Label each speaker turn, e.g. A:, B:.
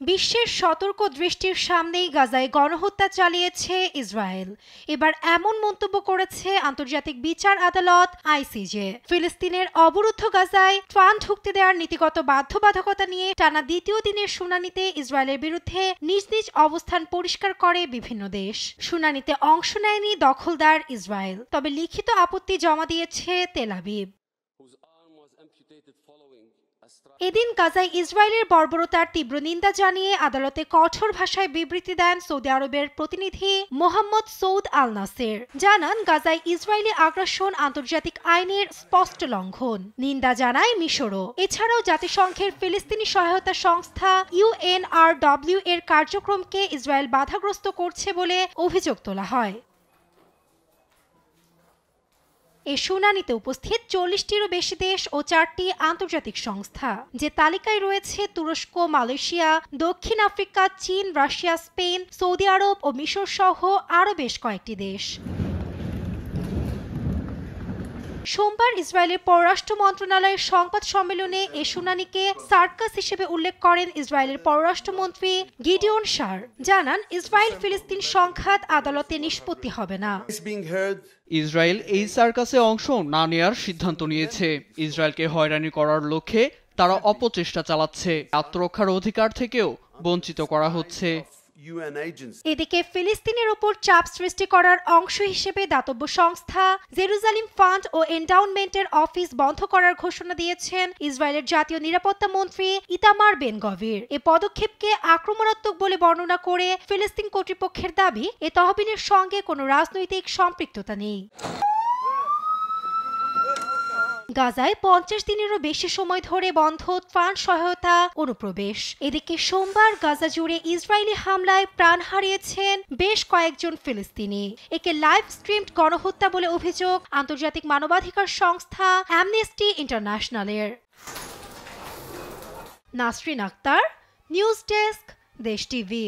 A: বিশ্বের সতর্ক দৃষ্টির সামনেই গাজায় গণহত্যা চালিয়েছে ইসরায়েল। এবার এমন মন্তব্য করেছে আন্তর্জাতিক বিচার আদালত আইসিজে। ফিলিস্তিনের অবরুদ্ধ গাজায় ত্রাণ ঢুকতে দেওয়ার নীতিগত বাধ্যবাধকতা নিয়ে টানা দ্বিতীয় দিনের শুনানিতে ইসরায়েলের বিরুদ্ধে নিজ নিজ অবস্থান পরিষ্কার করে বিভিন্ন দেশ। শুনানিতে অংশ নেয়নি দখলদার ইসরায়েল, তবে লিখিত আপত্তি জমা দিয়েছে তেল আবিব। এদিন গাজায় ইসরায়েলের বর্বরতার তীব্র নিন্দা জানিয়ে আদালতে কঠোর ভাষায় বিবৃতি দেন সৌদি আরবের প্রতিনিধি মোহাম্মদ সৌদ আল নাসের। জানান, গাজায় ইসরায়েলি আগ্রাসন আন্তর্জাতিক আইনের স্পষ্ট লঙ্ঘন। নিন্দা জানায় মিশরও। এছাড়াও জাতিসংঘের ফিলিস্তিনি সহায়তা সংস্থা UNRW এর কার্যক্রমকে ইসরায়েল বাধাগ্রস্ত করছে বলে অভিযোগ তোলা হয়। এ শুনানিতে উপস্থিত 40টিরও বেশি দেশ ও 4টি আন্তর্জাতিক সংস্থা, যে তালিকায় রয়েছে তুরস্ক, মালয়েশিয়া, দক্ষিণ আফ্রিকা, চীন, রাশিয়া, স্পেন, সৌদি আরব ও মিশর সহ আরও বেশ কয়েকটি দেশ। সোমবার ইসরায়েলের পররাষ্ট্র মন্ত্রণালয়ের সংবাদ সম্মেলনে এ শুনানিকে সার্কাস হিসেবে উল্লেখ করেন ইসরায়েলের পররাষ্ট্রমন্ত্রী গিডিওন শার। জানান, ইসরায়েল ফিলিস্তিন সংঘাত আদালতে নিষ্পত্তি হবে না।
B: ইসরায়েল এই সার্কাসে অংশ না নেয়ার সিদ্ধান্ত নিয়েছে। ইসরায়েলকে হয়রানি করার লক্ষ্যে তারা অপচেষ্টা চালাচ্ছে। আত্মরক্ষার অধিকার থেকেও বঞ্চিত করা হচ্ছে।
A: এদিকে ফিলিস্তিনের ওপর চাপ সৃষ্টি করার অংশ হিসেবে দাতব্য সংস্থা জেরুজালেম ফান্ড ও এন্ডাউনমেন্টের অফিস বন্ধ করার ঘোষণা দিয়েছেন ইসরায়েলের জাতীয় নিরাপত্তা মন্ত্রী ইতামার বেন গভির। এ পদক্ষেপকে আক্রমণাত্মক বলে বর্ণনা করে ফিলিস্তিন কর্তৃপক্ষের দাবি, এ তহবিলের সঙ্গে কোনো রাজনৈতিক সম্পৃক্ততা নেই। গাজায় 50 দিনেরও বেশি সময় ধরে বন্ধ ত্রাণ সহায়তা অনুপ্রবেশ। এদিকে সোমবার গাজা জুড়ে ইসরায়েলি হামলায় প্রাণ হারিয়েছেন বেশ কয়েকজন ফিলিস্তিনি। একে লাইভ স্ট্রিমড গণহত্যা বলে অভিযোগ আন্তর্জাতিক মানবাধিকার সংস্থা অ্যামনেস্টি ইন্টারন্যাশনালের। Nasrin Akter, news desk, Desh TV.